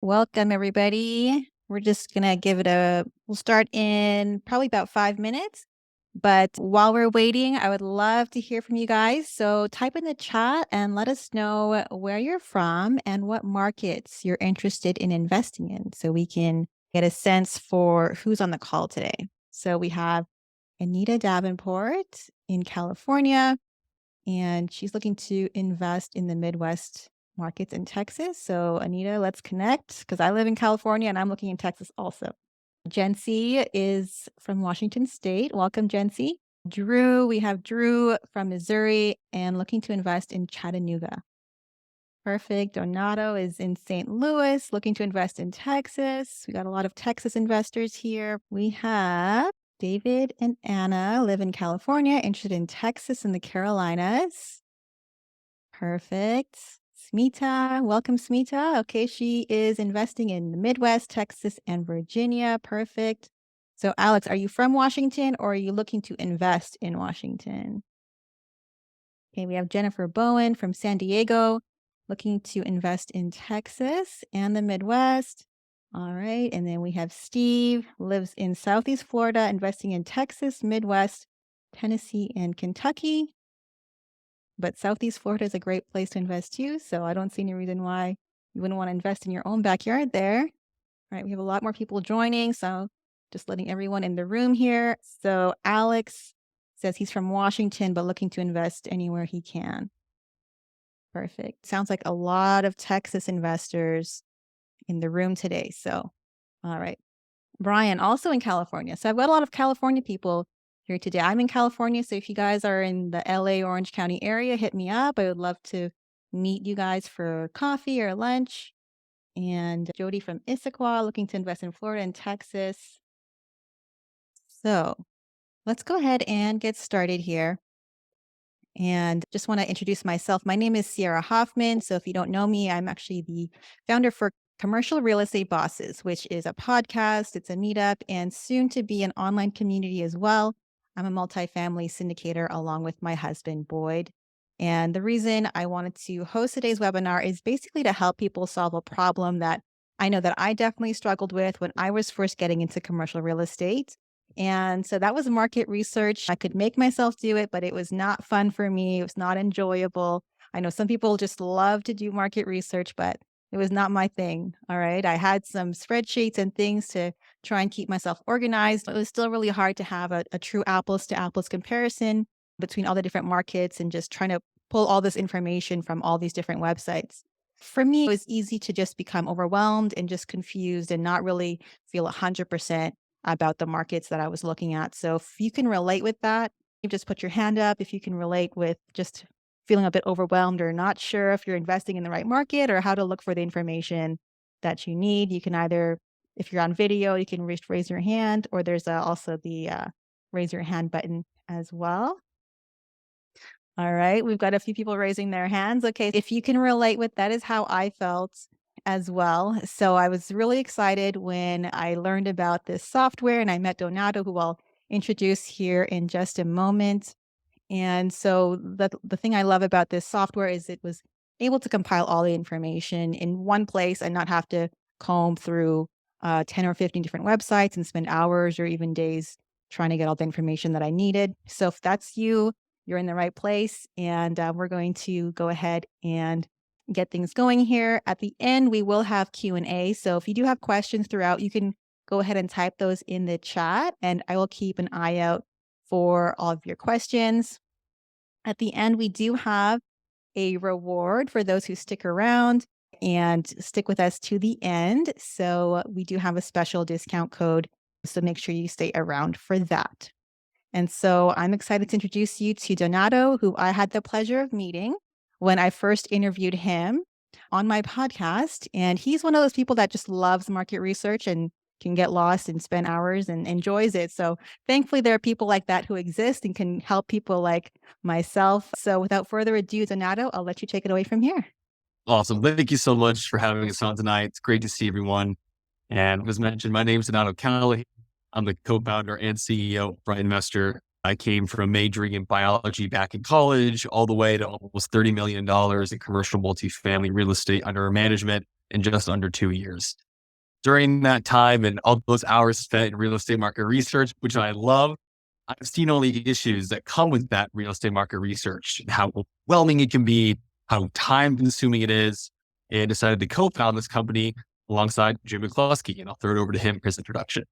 Welcome, everybody. We're just going to we'll start in probably about 5 minutes. But while we're waiting, I would love to hear from you guys. So type in the chat and let us know where you're from and what markets you're interested in investing in so we can get a sense for who's on the call today. So we have Anita Davenport in California, and she's looking to invest in the Midwest markets in Texas. So Anita, let's connect because I live in California and I'm looking in Texas also. Jency is from Washington State. Welcome, Jency. We have Drew from Missouri and looking to invest in Chattanooga. Perfect. Donato is in St. Louis, looking to invest in Texas. We got a lot of Texas investors here. We have David and Anna live in California, interested in Texas and the Carolinas. Perfect. Smita, welcome Smita. Okay, she is investing in the Midwest, Texas, and Virginia. Perfect. So Alex, are you from Washington or are you looking to invest in Washington? Okay, we have Jennifer Bowen from San Diego, looking to invest in Texas and the Midwest. All right, and then we have Steve, lives in Southeast Florida, investing in Texas, Midwest, Tennessee, and Kentucky. But Southeast Florida is a great place to invest too, so I don't see any reason why you wouldn't want to invest in your own backyard there. All right, we have a lot more people joining, so just letting everyone in the room here. So Alex says he's from Washington, but looking to invest anywhere he can. Perfect. Sounds like a lot of Texas investors in the room today. So, all right. Brian, also in California. So I've got a lot of California people here today. I'm in California, so if you guys are in the LA Orange County area, hit me up. I would love to meet you guys for coffee or lunch. And Jody from Issaquah, looking to invest in Florida and Texas. So let's go ahead and get started here. And just want to introduce myself. My name is Sierra Hoffman. So if you don't know me, I'm actually the founder for Commercial Real Estate Bosses, which is a podcast, it's a meetup, and soon to be an online community as well. I'm a multifamily syndicator along with my husband, Boyd. And the reason I wanted to host today's webinar is basically to help people solve a problem that I know that I definitely struggled with when I was first getting into commercial real estate. And so that was market research. I could make myself do it, but it was not fun for me. It was not enjoyable. I know some people just love to do market research, but it was not my thing. All right. I had some spreadsheets and things to try and keep myself organized. It was still really hard to have a true apples to apples comparison between all the different markets and just trying to pull all this information from all these different websites. For me, it was easy to just become overwhelmed and just confused and not really feel 100% about the markets that I was looking at. So if you can relate with that, you just put your hand up. If you can relate with just feeling a bit overwhelmed or not sure if you're investing in the right market or how to look for the information that you need, you can either, if you're on video, you can raise your hand, or there's also the raise your hand button as well. All right, we've got a few people raising their hands. Okay, if you can relate with that is how I felt as well. So I was really excited when I learned about this software and I met Donato, who I'll introduce here in just a moment. And so the thing I love about this software is it was able to compile all the information in one place and not have to comb through 10 or 15 different websites and spend hours or even days trying to get all the information that I needed. So if that's you, you're in the right place. And we're going to go ahead and get things going here. At the end, we will have Q&A. So if you do have questions throughout, you can go ahead and type those in the chat and I will keep an eye out for all of your questions. At the end, we do have a reward for those who stick around and stick with us to the end. So we do have a special discount code. So make sure you stay around for that. And so I'm excited to introduce you to Donato, who I had the pleasure of meeting when I first interviewed him on my podcast. And he's one of those people that just loves market research and can get lost and spend hours and enjoys it. So thankfully, there are people like that who exist and can help people like myself. So without further ado, Donato, I'll let you take it away from here. Awesome. Thank you so much for having us on tonight. It's great to see everyone. And as mentioned, my name is Donato Callahan. I'm the co-founder and CEO of BrightInvestor. I came from majoring in biology back in college, all the way to almost $30 million in commercial multifamily real estate under management. in just under 2 years. During that time and all those hours spent in real estate market research, which I love, I've seen all the issues that come with that real estate market research, how overwhelming it can be, how time consuming it is, and decided to co-found this company alongside Jim McCluskey. And I'll throw it over to him for his introduction.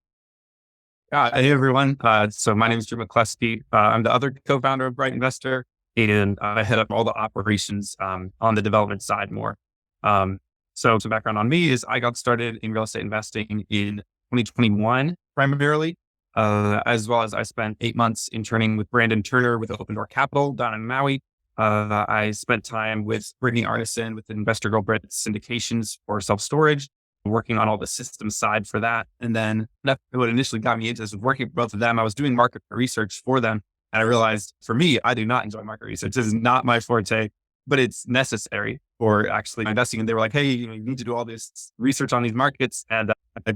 Hey everyone. So my name is Jim McCluskey. I'm the other co-founder of BrightInvestor, and I head up all the operations on the development side more. So some background on me is I got started in real estate investing in 2021 primarily, as well as I spent 8 months interning with Brandon Turner with Open Door Capital down in Maui. I spent time with Brittany Arneson with Investor Girl Brit syndications for self-storage, working on all the system side for that. And then that's what initially got me into this was working with both of them. I was doing market research for them. And I realized for me, I do not enjoy market research. This is not my forte, but it's necessary for actually investing. And they were like, hey, you need to do all this research on these markets. And I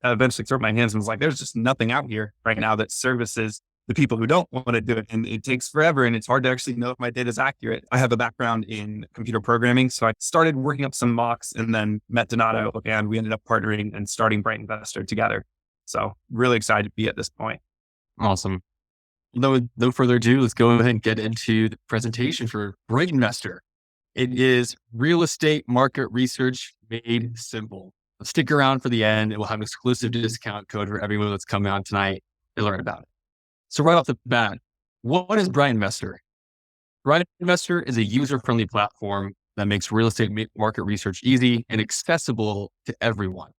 eventually threw up my hands and was like, there's just nothing out here right now that services the people who don't want to do it. And it takes forever. And it's hard to actually know if my data is accurate. I have a background in computer programming. So I started working up some mocks and then met Donato and we ended up partnering and starting BrightInvestor together. So really excited to be at this point. Awesome. No further ado, let's go ahead and get into the presentation for BrightInvestor. It is real estate market research made simple. Stick around for the end. It will have an exclusive discount code for everyone that's coming on tonight to learn about it. So right off the bat, what is BrightInvestor? BrightInvestor is a user-friendly platform that makes real estate market research easy and accessible to everyone.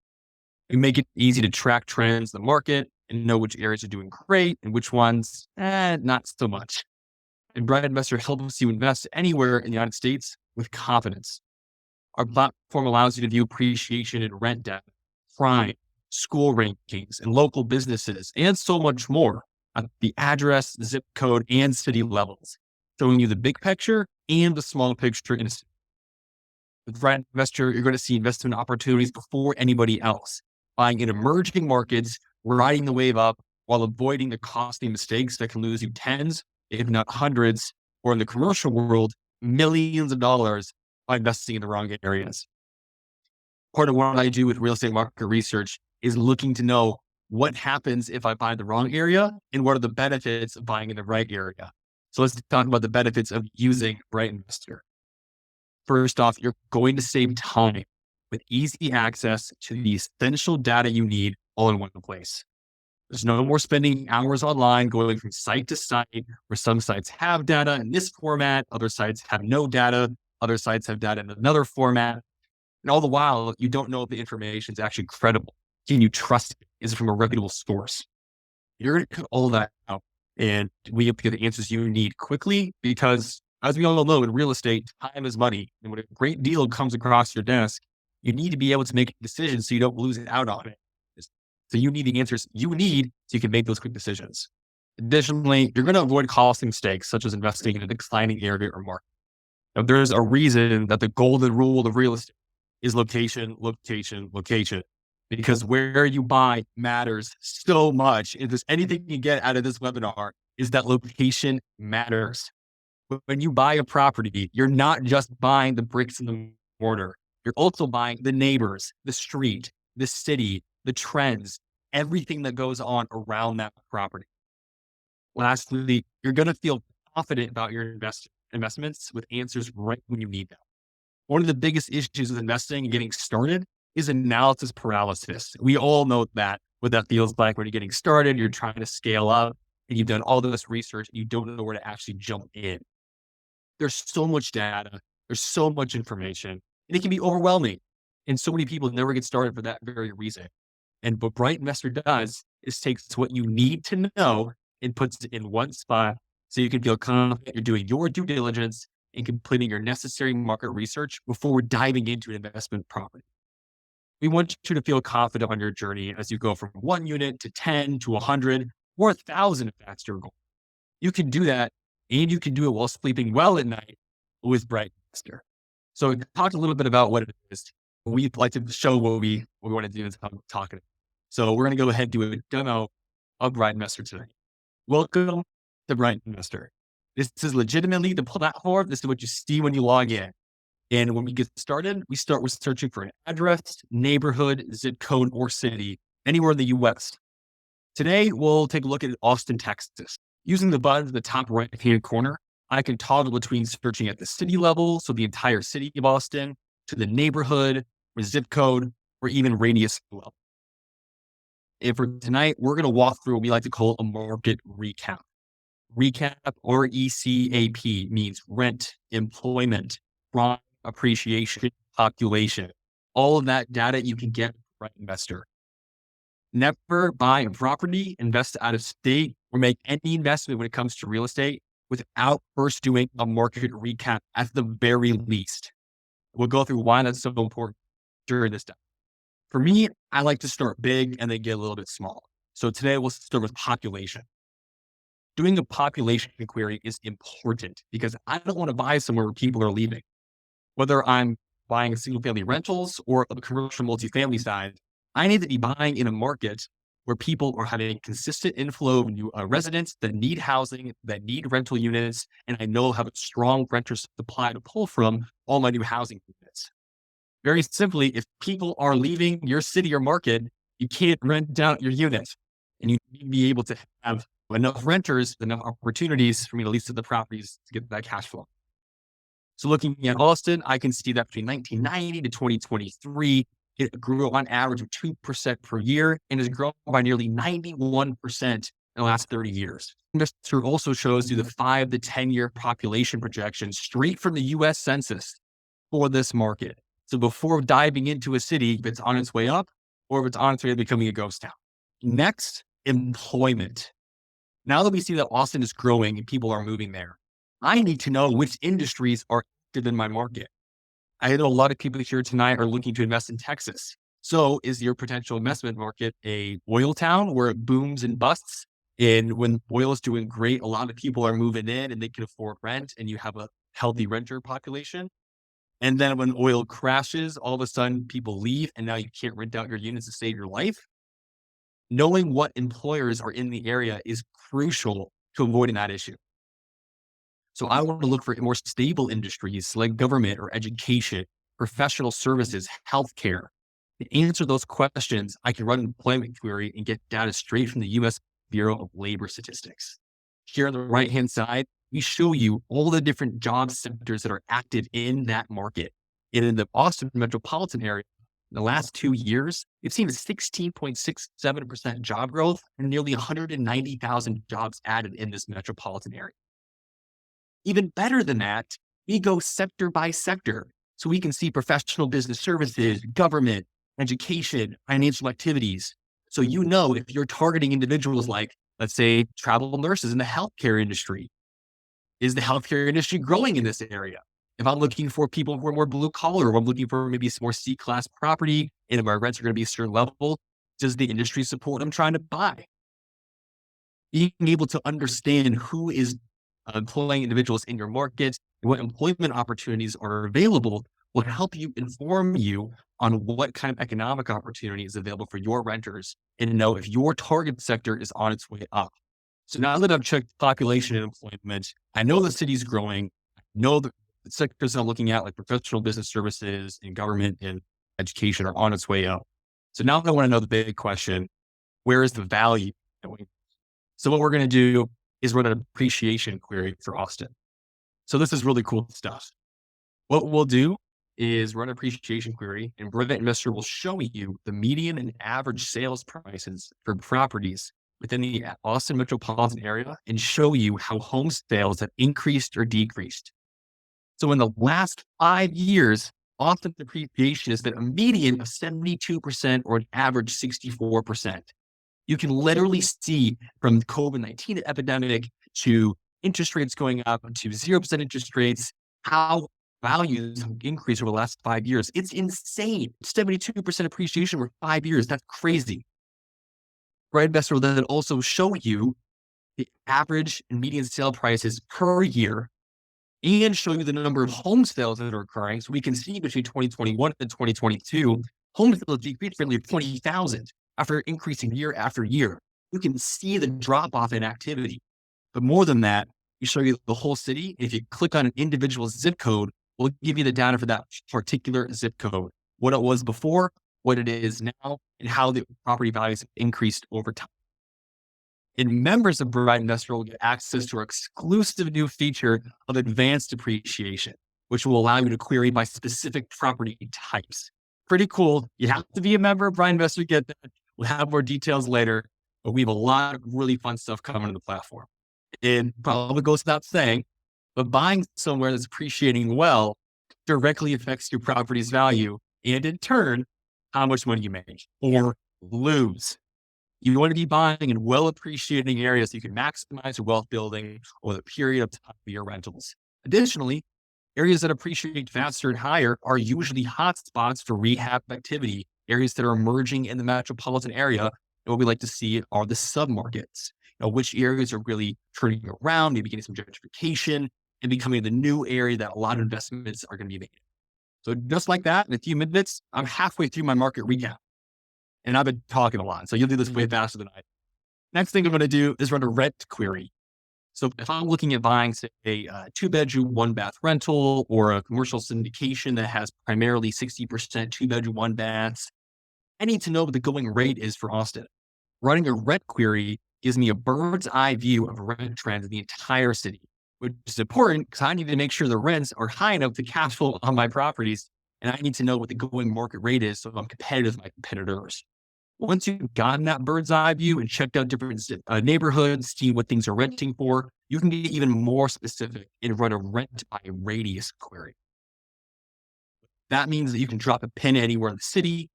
We make it easy to track trends in the market and know which areas are doing great and which ones, not so much. And BrightInvestor helps you invest anywhere in the United States with confidence. Our platform allows you to view appreciation and rent data, crime, school rankings, and local businesses, and so much more at the address, zip code, and city levels, showing you the big picture and the small picture in a city. With BrightInvestor, you're going to see investment opportunities before anybody else, buying in emerging markets, riding the wave up while avoiding the costly mistakes that can lose you tens, if not hundreds, or in the commercial world, millions of dollars by investing in the wrong areas. Part of what I do with real estate market research is looking to know what happens if I buy the wrong area and what are the benefits of buying in the right area. So let's talk about the benefits of using BrightInvestor. First off, you're going to save time with easy access to the essential data you need all in one place. There's no more spending hours online going from site to site, where some sites have data in this format, other sites have no data, other sites have data in another format. And all the while, you don't know if the information is actually credible. Can you trust it? Is it from a reputable source? You're going to cut all that out and we have to get the answers you need quickly because, as we all know, in real estate, time is money. And when a great deal comes across your desk, you need to be able to make decisions so you don't lose out on it. So you need the answers you need so you can make those quick decisions. Additionally, you're going to avoid costly mistakes such as investing in a declining area or market. Now, there's a reason that the golden rule of real estate is location, location, location. Because where you buy matters so much. If there's anything you get out of this webinar is that location matters. When you buy a property, you're not just buying the bricks and the mortar. You're also buying the neighbors, the street, the city, the trends, everything that goes on around that property. Lastly, you're going to feel confident about your investments with answers right when you need them. One of the biggest issues with investing and getting started is analysis paralysis. We all know that, what that feels like when you're getting started, you're trying to scale up and you've done all this research and you don't know where to actually jump in. There's so much data, there's so much information, and it can be overwhelming. And so many people never get started for that very reason. And what BrightInvestor does is takes what you need to know and puts it in one spot so you can feel confident you're doing your due diligence and completing your necessary market research before diving into an investment property. We want you to feel confident on your journey as you go from 1 unit to 10 to 100 or 1,000 if that's your goal. You can do that and you can do it while sleeping well at night with BrightInvestor. So we talked a little bit about what it is. We'd like to show what we want to do is talk it. So we're going to go ahead and do a demo of BrightInvestor today. Welcome to BrightInvestor. This is legitimately the platform. This is what you see when you log in. And when we get started, we start with searching for an address, neighborhood, zip code, or city anywhere in the US. Today, we'll take a look at Austin, Texas. Using the button in the top right-hand corner, I can toggle between searching at the city level, so the entire city of Austin, to the neighborhood, or zip code, or even radius level. And for tonight, we're going to walk through what we like to call a market recap. Recap, or ECAP, means rent, employment, crime, appreciation, population. All of that data you can get from BrightInvestor. Never buy a property, invest out of state, or make any investment when it comes to real estate without first doing a market recap at the very least. We'll go through why that's so important during this time. For me, I like to start big and then get a little bit small. So today we'll start with population. Doing a population query is important because I don't want to buy somewhere where people are leaving. Whether I'm buying single family rentals or a commercial multifamily side, I need to be buying in a market where people are having a consistent inflow of new residents that need housing, that need rental units, and I know have a strong renter supply to pull from all my new housing units. Very simply, if people are leaving your city or market, you can't rent out your unit, and you need to be able to have enough renters, enough opportunities for me to lease to the properties to get that cash flow. So looking at Austin, I can see that between 1990 to 2023, it grew on average of 2% per year and has grown by nearly 91% in the last 30 years. Investor also shows you the 5 to 10-year population projections straight from the US Census for this market. So before diving into a city, if it's on its way up or if it's on its way to becoming a ghost town. Next, employment. Now that we see that Austin is growing and people are moving there, I need to know which industries are active in my market. I know a lot of people here tonight are looking to invest in Texas. So is your potential investment market a oil town where it booms and busts? And when oil is doing great, a lot of people are moving in and they can afford rent and you have a healthy renter population. And then when oil crashes, all of a sudden people leave and now you can't rent out your units to save your life. Knowing what employers are in the area is crucial to avoiding that issue. So I want to look for more stable industries like government or education, professional services, healthcare. To answer those questions, I can run an employment query and get data straight from the US Bureau of Labor Statistics. Here on the right-hand side, we show you all the different job sectors that are active in that market. And in the Austin metropolitan area, in the last 2 years, we've seen a 16.67% job growth and nearly 190,000 jobs added in this metropolitan area. Even better than that, we go sector by sector. So we can see professional business services, government, education, financial activities. So you know if you're targeting individuals like, let's say, travel nurses in the healthcare industry, is the healthcare industry growing in this area? If I'm looking for people who are more blue collar, or I'm looking for maybe some more C-class property, and if my rents are going to be a certain level, does the industry support what I'm trying to buy? Being able to understand who is employing individuals in your market and what employment opportunities are available will help you inform you on what kind of economic opportunity is available for your renters and know if your target sector is on its way up. So now that I've checked population and employment, I know the city's growing. I know the sectors I'm looking at, like professional business services and government and education, are on its way up. So now I want to know the big question: where is the value going? So what we're going to do is run an appreciation query for Austin. So this is really cool stuff. What we'll do is run an appreciation query, and BrightInvestor will show you the median and average sales prices for properties within the Austin metropolitan area and show you how home sales have increased or decreased. So in the last 5 years, Austin appreciation has been a median of 72% or an average 64%. You can literally see from the COVID-19 epidemic to interest rates going up to 0% interest rates, how values have increased over the last 5 years. It's insane. 72% appreciation over 5 years. That's crazy. BrightInvestor will then also show you the average and median sale prices per year and show you the number of home sales that are occurring. So we can see between 2021 and 2022, home sales decreased nearly 20,000 after increasing year after year. You can see the drop off in activity. But more than that, we show you the whole city. If you click on an individual zip code, will give you the data for that particular zip code, what it was before, what it is now, and how the property values have increased over time. And members of Bright Investor will get access to our exclusive new feature of advanced appreciation, which will allow you to query by specific property types. Pretty cool. You have to be a member of Bright Investor to get that. We'll have more details later, but we have a lot of really fun stuff coming to the platform. It probably goes without saying, but buying somewhere that's appreciating well directly affects your property's value and in turn, how much money you make or lose. You want to be buying in well appreciating areas so you can maximize your wealth building over the period of time of your rentals. Additionally, areas that appreciate faster and higher are usually hotspots for rehab activity, areas that are emerging in the metropolitan area. And what we like to see are the submarkets, which areas are really turning around, maybe getting some gentrification and becoming the new area that a lot of investments are going to be made. So just like that, in a few minutes, I'm halfway through my market recap. And I've been talking a lot, so you'll do this way faster than I do. Next thing I'm going to do is run a rent query. So if I'm looking at buying, say, a 2-bedroom, 1-bath rental or a commercial syndication that has primarily 60% 2-bedroom, 1-baths, I need to know what the going rate is for Austin. Running a rent query gives me a bird's eye view of rent trends in the entire city, which is important because I need to make sure the rents are high enough to cash flow on my properties. And I need to know what the going market rate is so I'm competitive with my competitors. Once you've gotten that bird's eye view and checked out different neighborhoods, see what things are renting for, you can get even more specific and run a rent by radius query. That means that you can drop a pin anywhere in the city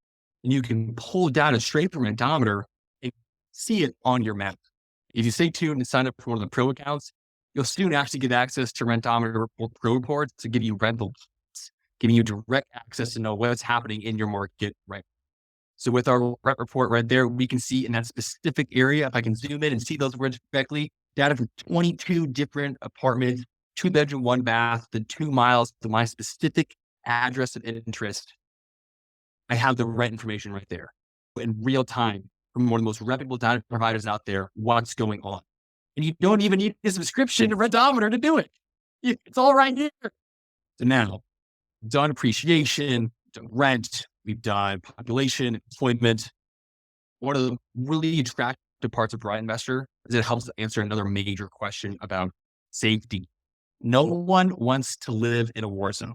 and you can pull data straight from Rentometer and see it on your map. If you stay tuned and sign up for one of the pro accounts, you'll soon actually get access to Rentometer Pro reports to give you rental reports, giving you direct access to know what's happening in your market right now. So with our rent report right there, we can see in that specific area, if I can zoom in and see those words correctly, data from 22 different apartments, 2-bedroom, 1-bath, the 2 miles to my specific address of interest. I have the rent information right there in real time from one of the most reputable data providers out there, what's going on. And you don't even need a subscription to Rentometer to do it. It's all right here. So now, done appreciation, done rent, we've done population, employment. One of the really attractive parts of BrightInvestor is it helps answer another major question about safety. No one wants to live in a war zone.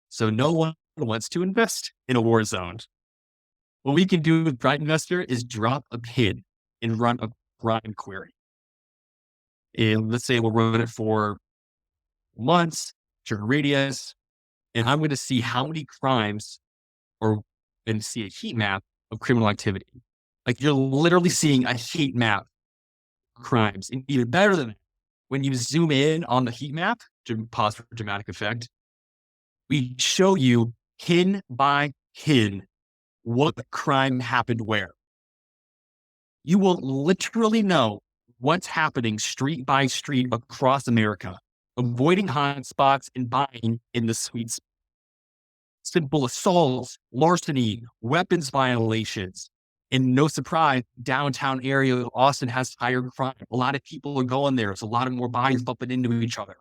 So no one wants to invest in a war zone. What we can do with BrightInvestor is drop a pin and run a crime query. And let's say we'll run it for months, certain radius, and I'm going to see how many crimes and see a heat map of criminal activity. Like you're literally seeing a heat map of crimes. And even better than that, when you zoom in on the heat map, to pause for dramatic effect, we show you pin by pin what crime happened where. You will literally know what's happening street by street across America, avoiding hot spots and buying in the sweet spot. Simple assaults, larceny, weapons violations. And no surprise, downtown area of Austin has higher crime. A lot of people are going there. It's a lot of more bodies bumping into each other.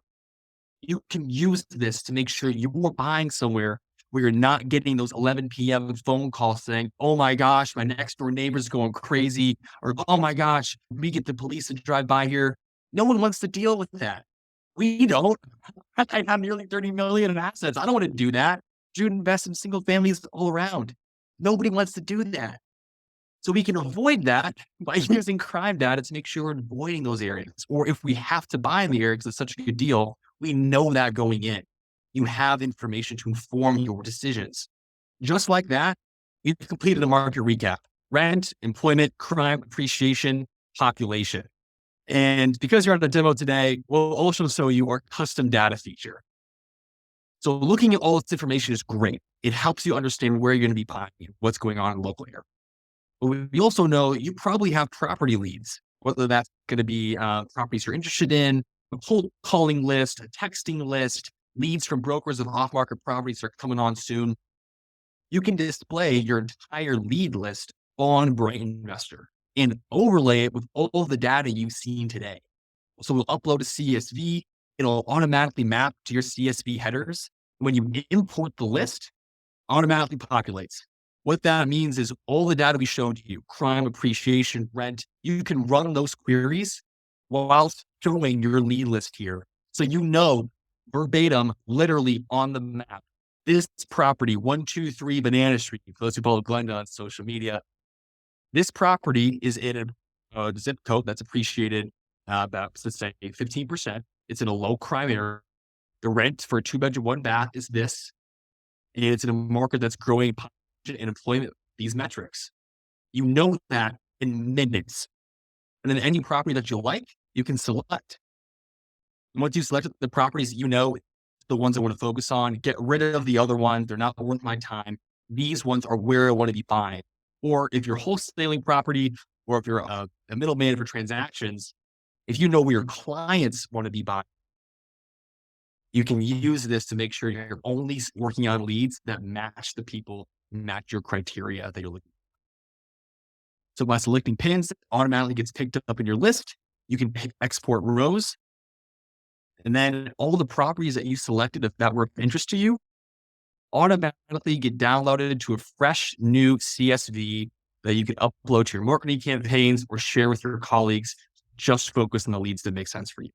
You can use this to make sure you're buying somewhere where you're not getting those 11 p.m. phone calls saying, oh my gosh, my next door neighbor's going crazy. Or, oh my gosh, we get the police to drive by here. No one wants to deal with that. We don't. I have nearly 30 million in assets. I don't want to do that. You invest in single families all around. Nobody wants to do that. So we can avoid that by using crime data to make sure we're avoiding those areas. Or if we have to buy in the area because it's such a good deal, we know that going in. You have information to inform your decisions. Just like that, we've completed a market recap. Rent, employment, crime, appreciation, population. And because you're on the demo today, we'll also show you our custom data feature. So looking at all this information is great. It helps you understand where you're going to be buying, what's going on in the local area. But we also know you probably have property leads, whether that's going to be properties you're interested in, a cold calling list, a texting list, leads from brokers of off-market properties that are coming on soon. You can display your entire lead list on BrightInvestor and overlay it with all of the data you've seen today. So we'll upload a CSV it'll automatically map to your CSV headers. When you import the list, automatically populates. What that means is all the data we showed you, crime, appreciation, rent, you can run those queries while showing your lead list here. So you know verbatim, literally on the map, this property, 123 Banana Street, for those who follow Glenda on social media, this property is in a zip code that's appreciated about, let's say, 15%. It's in a low crime area. The rent for a 2-bedroom, 1-bath is this. And it's in a market that's growing population and employment, these metrics. You know that in minutes. And then any property that you like, you can select. And once you select the properties, you know the ones I want to focus on, get rid of the other ones. They're not worth my time. These ones are where I want to be buying. Or if you're wholesaling property, or if you're a middleman for transactions, if you know where your clients want to be buying, you can use this to make sure you're only working on leads that match the people, match your criteria that you're looking for. So by selecting pins, it automatically gets picked up in your list. You can export rows. And then all the properties that you selected that were of interest to you automatically get downloaded to a fresh new CSV that you can upload to your marketing campaigns or share with your colleagues. Just focus on the leads that make sense for you.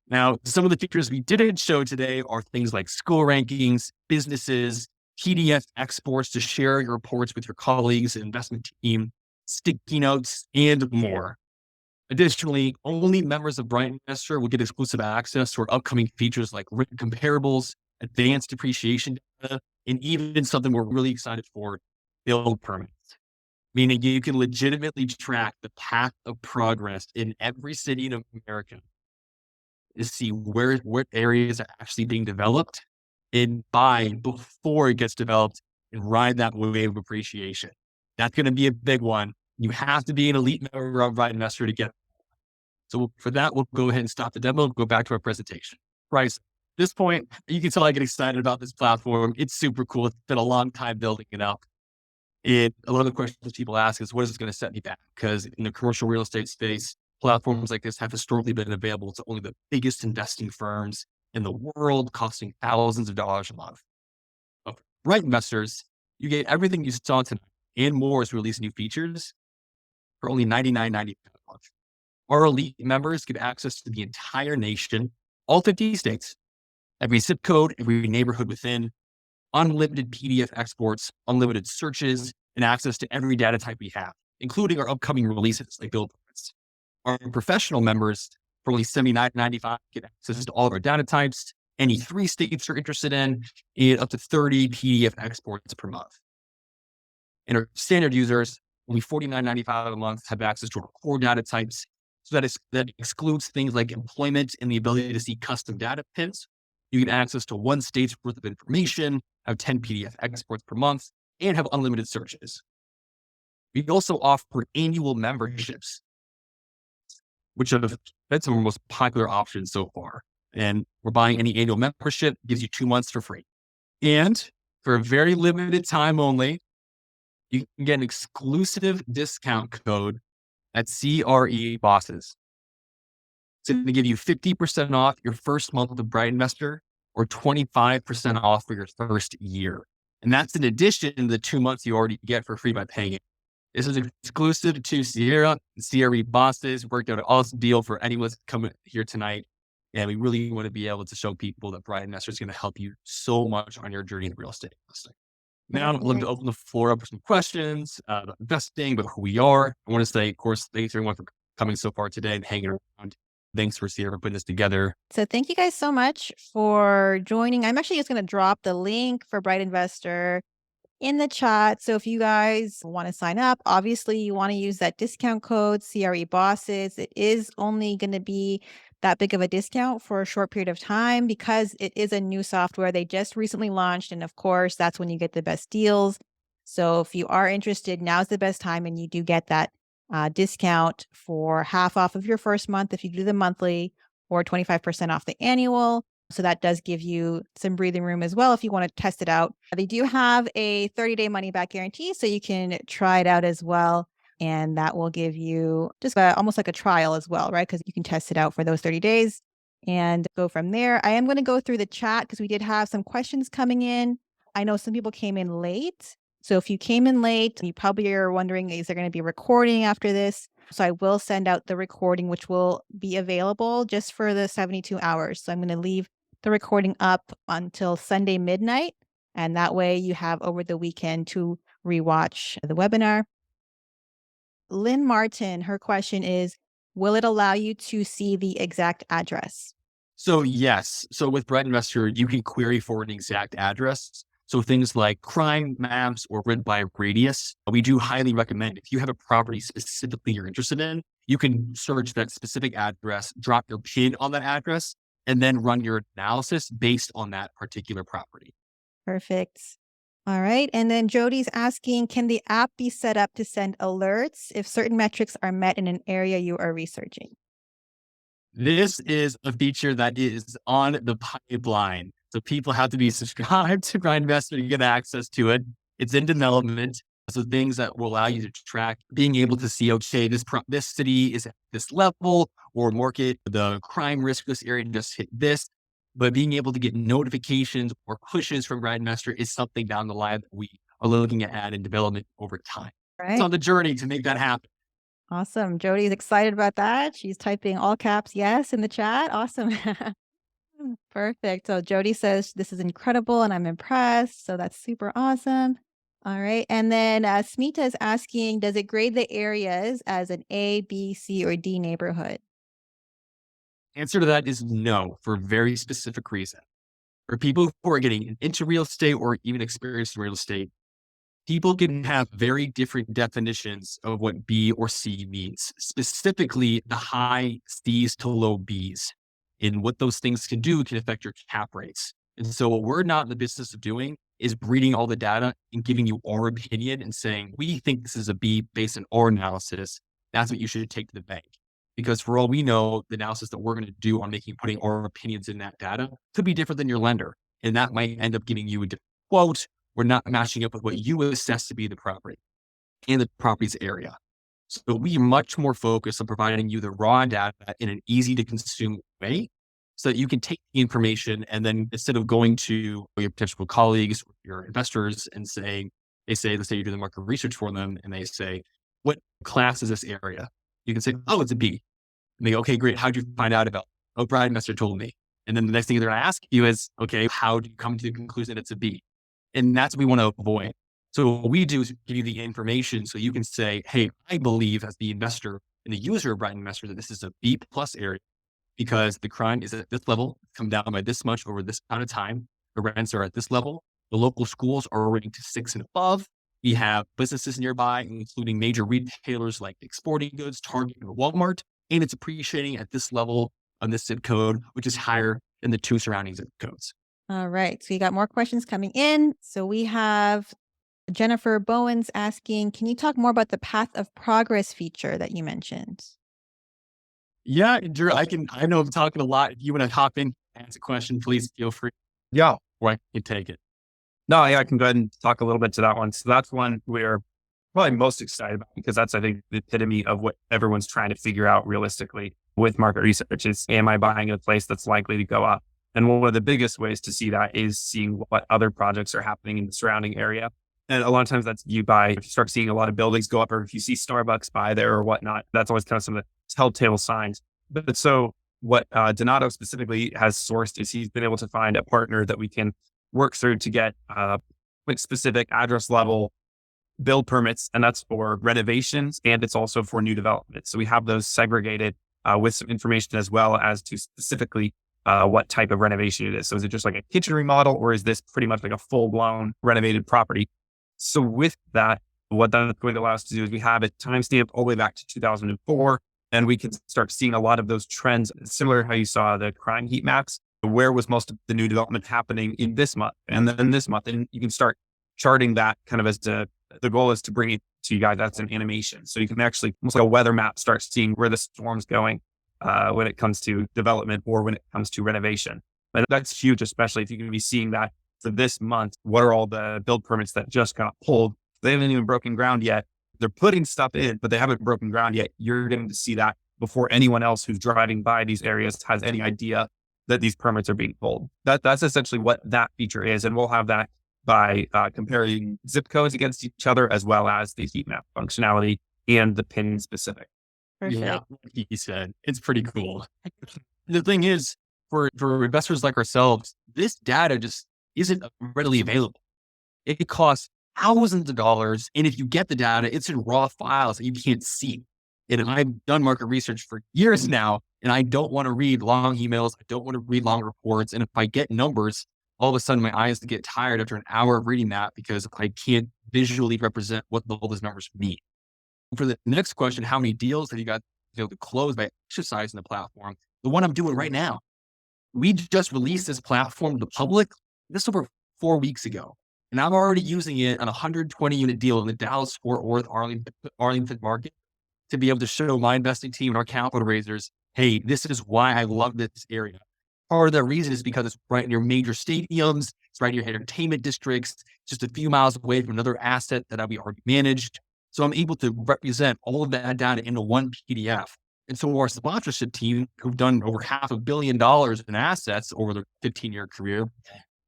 Now, some of the features we didn't show today are things like school rankings, businesses, PDF exports to share your reports with your colleagues and investment team, sticky notes, and more. Additionally, only members of BrightInvestor will get exclusive access to our upcoming features like written comparables, advanced depreciation data, and even something we're really excited for, build permits. Meaning you can legitimately track the path of progress in every city in America to see what areas are actually being developed and buy before it gets developed and ride that wave of appreciation. That's going to be a big one. You have to be an elite member of BrightInvestor to get it. So for that, we'll go ahead and stop the demo and go back to our presentation. Bryce, at this point, you can tell I get excited about this platform. It's super cool. It's been a long time building it up. A lot of the questions people ask is, what is this going to set me back? Because in the commercial real estate space, platforms like this have historically been available to only the biggest investing firms in the world, costing thousands of dollars a month. But for Right Investors, you get everything you saw tonight and more as we release new features for only $99.95 a month. Our elite members get access to the entire nation, all 50 states, every zip code, every neighborhood within, unlimited PDF exports, unlimited searches, and access to every data type we have, including our upcoming releases like build permits. Our professional members, for only $79.95, get access to all of our data types, any 3 states you're interested in, and up to 30 PDF exports per month. And our standard users, only $49.95 a month, have access to our core data types. So that excludes things like employment and the ability to see custom data pins. You get access to 1 state's worth of information, have 10 PDF exports per month, and have unlimited searches. We also offer annual memberships, which have been some of our most popular options so far. And we're buying any annual membership, gives you 2 months for free. And for a very limited time only, you can get an exclusive discount code at CRE Bosses. It's going to give you 50% off your first month of BrightInvestor or 25% off for your first year. And that's in addition to the 2 months you already get for free by paying it. This is exclusive to Sierra and CRE Bosses. Worked out an awesome deal for anyone coming here tonight. And we really want to be able to show people that BrightInvestor is going to help you so much on your journey in real estate investing. Now, I'd love to open the floor up for some questions about investing, about who we are. I want to say, of course, thanks everyone for coming so far today and hanging around. Thanks for Sierra for putting this together. So thank you guys so much for joining. I'm actually just going to drop the link for BrightInvestor in the chat. So if you guys want to sign up, obviously you want to use that discount code CRE Bosses. It is only going to be that big of a discount for a short period of time because it is a new software they just recently launched. And of course, that's when you get the best deals. So if you are interested, now's the best time. And you do get that discount for half off of your first month if you do the monthly, or 25% off the annual. So that does give you some breathing room as well if you want to test it out. They do have a 30-day money-back guarantee, so you can try it out as well. And that will give you just almost like a trial as well, right? Because you can test it out for those 30 days. and go from there. I am going to go through the chat because we did have some questions coming in. I know some people came in late. So if you came in late, you probably are wondering, is there going to be a recording after this? So I will send out the recording, which will be available just for the 72 hours. So I'm going to leave the recording up until Sunday midnight. And that way you have over the weekend to rewatch the webinar. Lynn Martin, her question is, will it allow you to see the exact address? So yes. So with BrightInvestor, you can query for an exact address. So things like crime maps or grid by radius, we do highly recommend if you have a property specifically you're interested in, you can search that specific address, drop your PIN on that address, and then run your analysis based on that particular property. Perfect. All right. And then Jody's asking, can the app be set up to send alerts if certain metrics are met in an area you are researching? This is a feature that is on the pipeline. So people have to be subscribed to BrightInvestor to get access to it. It's in development. So things that will allow you to track, being able to see, okay, this city is at this level, or market, the crime risk this area just hit this. But being able to get notifications or pushes from BrightInvestor is something down the line that we are looking at add in development over time. It's Right. on the journey to make that happen. Awesome. Jody's excited about that. She's typing all caps yes in the chat. Awesome. Perfect. So Jody says, this is incredible and I'm impressed. So that's super awesome. All right. And then Smita is asking, does it grade the areas as an A, B, C, or D neighborhood? Answer to that is no, for a very specific reason. For people who are getting into real estate or even experienced in real estate, people can have very different definitions of what B or C means, specifically the high C's to low B's. And what those things can do can affect your cap rates. And so what we're not in the business of doing is breeding all the data and giving you our opinion and saying, we think this is a B based on our analysis. That's what you should take to the bank. Because for all we know, the analysis that we're going to do on putting our opinions in that data could be different than your lender. And that might end up giving you a different quote. We're not matching up with what you assess to be the property and the property's area. So we are much more focused on providing you the raw data in an easy to consume way so that you can take the information and then instead of going to your potential colleagues, your investors and saying, let's say you do the market research for them and they say, what class is this area? You can say, oh, it's a B. And they go, okay, great. How'd you find out about it? Oh, BrightInvestor told me. And then the next thing they're going to ask you is, okay, how do you come to the conclusion it's a B? And that's what we want to avoid. So what we do is give you the information so you can say, hey, I believe as the investor and the user of BrightInvestor that this is a B plus area because the crime is at this level, come down by this much over this amount of time. The rents are at this level. The local schools are rated to 6 and above. We have businesses nearby, including major retailers like Sporting Goods, Target, and Walmart. And it's appreciating at this level on this zip code, which is higher than the 2 surrounding zip codes. All right. So you got more questions coming in. So we have Jennifer Bowens asking, can you talk more about the path of progress feature that you mentioned? Yeah, Drew, I know I'm talking a lot. If you want to hop in, ask a question, please feel free. Yeah. Or I can take it. No, yeah, I can go ahead and talk a little bit to that one. So that's one we're probably most excited about because that's, I think, the epitome of what everyone's trying to figure out realistically with market research is, am I buying a place that's likely to go up? And one of the biggest ways to see that is seeing what other projects are happening in the surrounding area. And a lot of times that's if you start seeing a lot of buildings go up, or if you see Starbucks by there or whatnot, that's always kind of some of the telltale signs. But so what Donato specifically has sourced is he's been able to find a partner that we can work through to get specific address level build permits. And that's for renovations and it's also for new development. So we have those segregated with some information as well as to specifically what type of renovation it is. So is it just like a kitchen remodel or is this pretty much like a full blown renovated property? So with that, what that's going to allow us to do is we have it timestamped all the way back to 2004, and we can start seeing a lot of those trends, similar to how you saw the crime heat maps. Where was most of the new development happening in this month and then this month? And you can start charting that kind of as the goal is to bring it to you guys. That's an animation. So you can actually, almost like a weather map, start seeing where the storm's going when it comes to development or when it comes to renovation. And that's huge, especially if you're going to be seeing that for this month. What are all the build permits that just got pulled? They haven't even broken ground yet. They're putting stuff in, but they haven't broken ground yet. You're going to see that before anyone else who's driving by these areas has any idea that these permits are being pulled. That's essentially what that feature is. And we'll have that by comparing zip codes against each other, as well as the heat map functionality and the pin specific. Yeah, Perfect. like he said, it's pretty cool. The thing is, for investors like ourselves, this data just isn't readily available. It costs thousands of dollars. And if you get the data, it's in raw files that you can't see. And I've done market research for years now, and I don't want to read long emails. I don't want to read long reports. And if I get numbers, all of a sudden my eyes get tired after an hour of reading that because I can't visually represent what all those numbers mean. For the next question, how many deals have you got to close by exercising the platform? The one I'm doing right now. We just released this platform to the public this over 4 weeks ago. And I'm already using it on a 120 unit deal in the Dallas Fort Worth Arlington market to be able to show my investing team and our capital raisers, hey, this is why I love this area. Part of the reason is because it's right near major stadiums, it's right near entertainment districts, just a few miles away from another asset that we already managed. So I'm able to represent all of that data into one PDF. And so our sponsorship team, who've done over $500 million in assets over their 15-year career,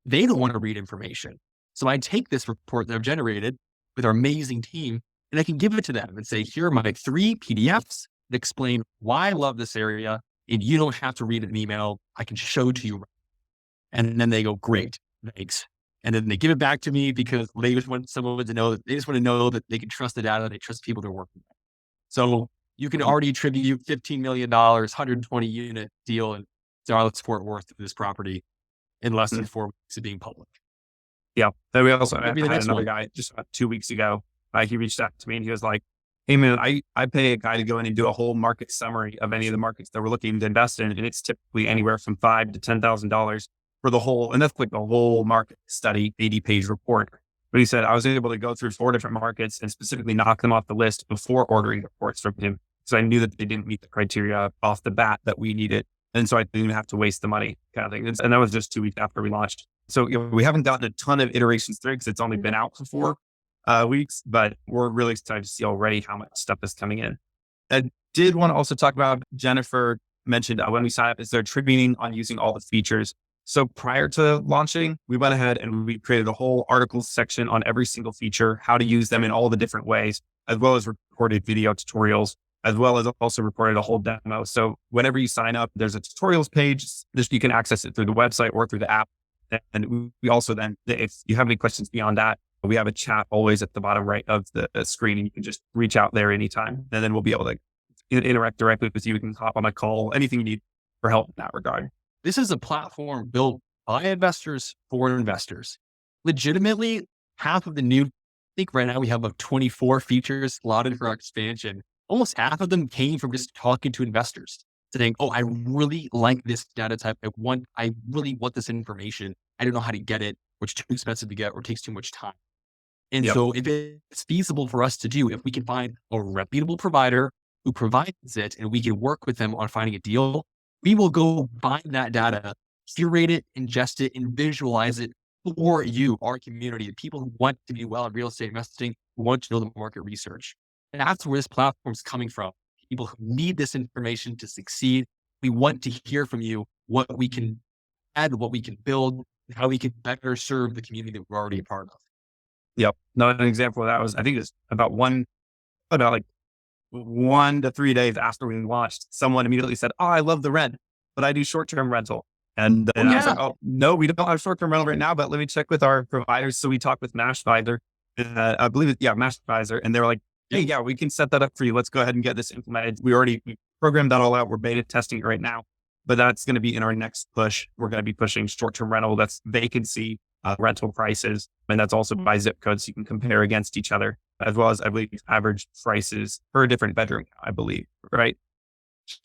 they don't want to read information. So I take this report that I've generated with our amazing team, and I can give it to them and say, here are my 3 PDFs that explain why I love this area. And you don't have to read an email. I can show to you. And then they go, great, thanks. And then they give it back to me because they just want someone to know that they just want to know that they can trust the data. They trust people they're working with. So you can already attribute $15 million, 120 unit deal in Dallas Fort Worth to this property in less than 4 weeks of being public. Yeah. Then we also Maybe had the next another one. guy just about 2 weeks ago. He reached out to me and he was like, hey man, I pay a guy to go in and do a whole market summary of any of the markets that we're looking to invest in. And it's typically anywhere from $5,000 to $10,000 for the whole, and that's like the whole market study, 80-page report. But he said, I was able to go through 4 different markets and specifically knock them off the list before ordering reports from him. So I knew that they didn't meet the criteria off the bat that we needed. And so I didn't even have to waste the money kind of thing. And that was just 2 weeks after we launched. So we haven't gotten a ton of iterations through because it's only been out for 4 weeks, but we're really excited to see already how much stuff is coming in. I did want to also talk about, Jennifer mentioned when we sign up is they're training on using all the features. So prior to launching, we went ahead and we created a whole articles section on every single feature, how to use them in all the different ways, as well as recorded video tutorials, as well as also recorded a whole demo. So whenever you sign up, there's a tutorials page. You can access it through the website or through the app. And we also then, if you have any questions beyond that, we have a chat always at the bottom right of the screen, and you can just reach out there anytime. And then we'll be able to interact directly with you. We can hop on a call, anything you need for help in that regard. This is a platform built by investors for investors. Legitimately, half of the new, I think right now we have about 24 features slotted for our expansion. Almost half of them came from just talking to investors saying, oh, I really like this data type. I really want this information. I don't know how to get it, or it's too expensive to get, or takes too much time. And so if it's feasible for us to do, if we can find a reputable provider who provides it and we can work with them on finding a deal, we will go find that data, curate it, ingest it, and visualize it for you, our community, the people who want to do well in real estate investing, who want to know the market research. And that's where this platform is coming from. People who need this information to succeed. We want to hear from you what we can add, what we can build, how we can better serve the community that we're already a part of. Yep. No, an example of that was, I think it's about 1 to 3 days after we launched, someone immediately said, oh, I love the rent, but I do short-term rental. And then I was like, oh, no, we don't have short-term rental right now, but let me check with our providers. So we talked with MashAdvisor, I believe MashAdvisor. And they were like, hey, yeah, we can set that up for you. Let's go ahead and get this implemented. We programmed that all out. We're beta testing it right now, but that's going to be in our next push. We're going to be pushing short-term rental. That's vacancy, rental prices. And that's also by zip code. So you can compare against each other, as well as, I believe, average prices per different bedroom, I believe, right?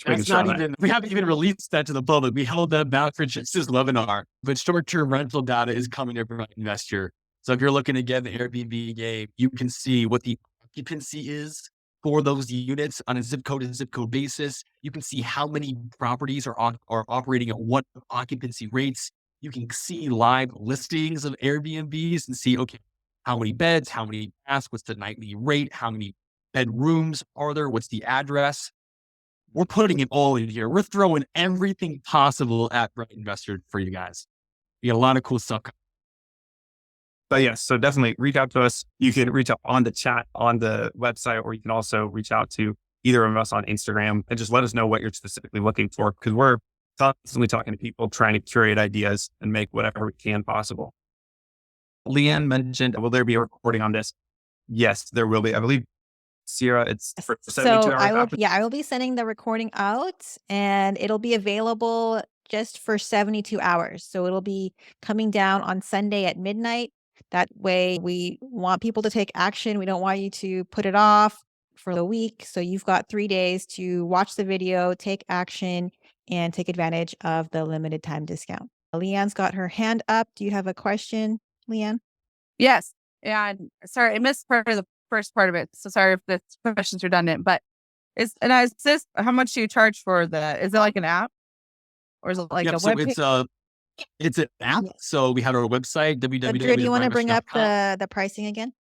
That's not even, we haven't even released that to the public. We held that back for just this webinar, but short-term rental data is coming to BrightInvestor. So if you're looking to get the Airbnb game, you can see what the occupancy is for those units on a zip code to zip code basis. You can see how many properties are operating at what occupancy rates. You can see live listings of Airbnbs and see, okay, how many beds, how many baths, what's the nightly rate, how many bedrooms are there, what's the address. we're putting it all in here. We're throwing everything possible at Bright Investor for you guys. We got a lot of cool stuff. But yes, so definitely reach out to us. You can reach out on the chat on the website, or you can also reach out to either of us on Instagram and just let us know what you're specifically looking for, because we're constantly talking to people, trying to curate ideas and make whatever we can possible. Leanne mentioned, will there be a recording on this? Yes, there will be. I believe, Sierra, it's for 72 So hours I will be sending the recording out, and it'll be available just for 72 hours. So it'll be coming down on Sunday at midnight. That way we want people to take action. We don't want you to put it off for a week. So you've got 3 days to watch the video, take action, and take advantage of the limited time discount. Leanne's got her hand up. Do you have a question, Leanne? Yes. And sorry, I missed part of the first part of it. So sorry if this question's redundant, but is this, how much do you charge for is it like an app, or is it like a So web page? Yes. it's an app. So we have our website, Drew, do you want to bring up www.brightinvestor.com. the pricing again?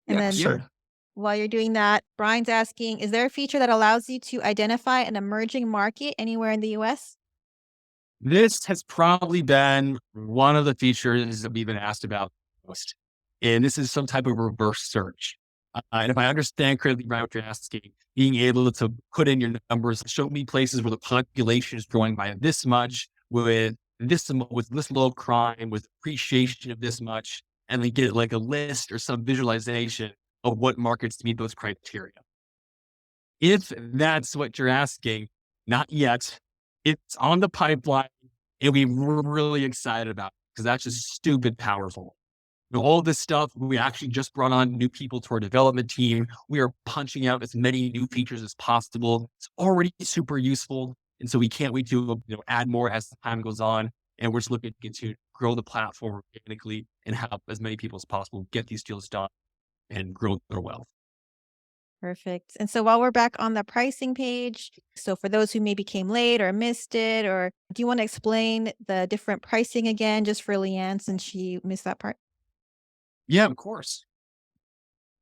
And Yeah, then sure. while you're doing that, Brian's asking, is there a feature that allows you to identify an emerging market anywhere in the US? This has probably been one of the features that we've been asked about most. And this is some type of reverse search. And if I understand correctly, Brian, what you're asking, being able to put in your numbers, show me places where the population is growing by this much, with this low crime, with appreciation of this much, and then get like a list or some visualization of what markets meet those criteria. If that's what you're asking, not yet. It's on the pipeline, and we're really excited about it because that's just stupid powerful. All this stuff, we actually just brought on new people to our development team. We are punching out as many new features as possible. It's already super useful. And so we can't wait to add more as the time goes on. And we're just looking to grow the platform organically and help as many people as possible get these deals done and grow their wealth. Perfect. And so while we're back on the pricing page, so for those who maybe came late or missed it, or do you want to explain the different pricing again, just for Leanne, since she missed that part? Yeah, of course.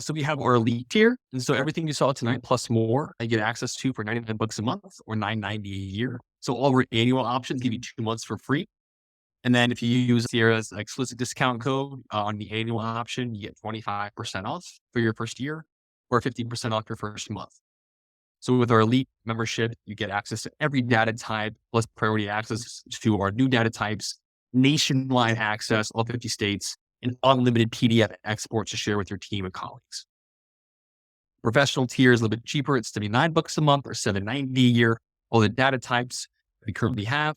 So we have our elite tier. And so everything you saw tonight plus more, I get access to for $99 a month or $9.90 a year. So all our annual options give you 2 months for free. And then if you use Sierra's exclusive discount code on the annual option, you get 25% off for your first year or 50% off your first month. So with our elite membership, you get access to every data type, plus priority access to our new data types, nationwide access, all 50 states, and unlimited PDF exports to share with your team and colleagues. Professional tier is a little bit cheaper. It's $79 a month or $7.90 a year. All the data types we currently have.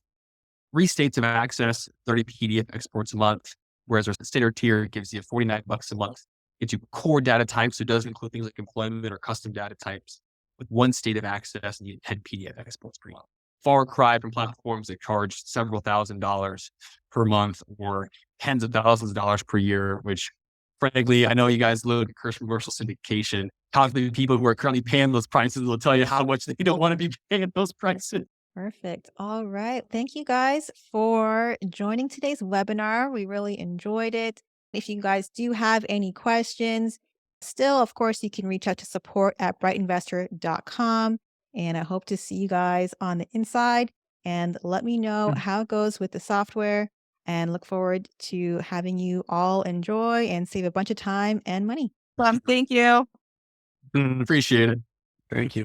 3 states of access, 30 PDF exports a month, whereas our standard tier gives you $49 a month. Gets you core data types, so it does include things like employment or custom data types, with 1 state of access and you get 10 PDF exports per month. Far cry from platforms that charge several $1,000s per month or tens of thousands of dollars per year, which frankly, I know you guys look at commercial syndication. Talk to the people who are currently paying those prices. They'll tell you how much they don't want to be paying those prices. Perfect. All right. Thank you guys for joining today's webinar. We really enjoyed it. If you guys do have any questions, still, of course, you can reach out to support@brightinvestor.com. And I hope to see you guys on the inside, and let me know how it goes with the software, and look forward to having you all enjoy and save a bunch of time and money. Thank you. Appreciate it. Thank you.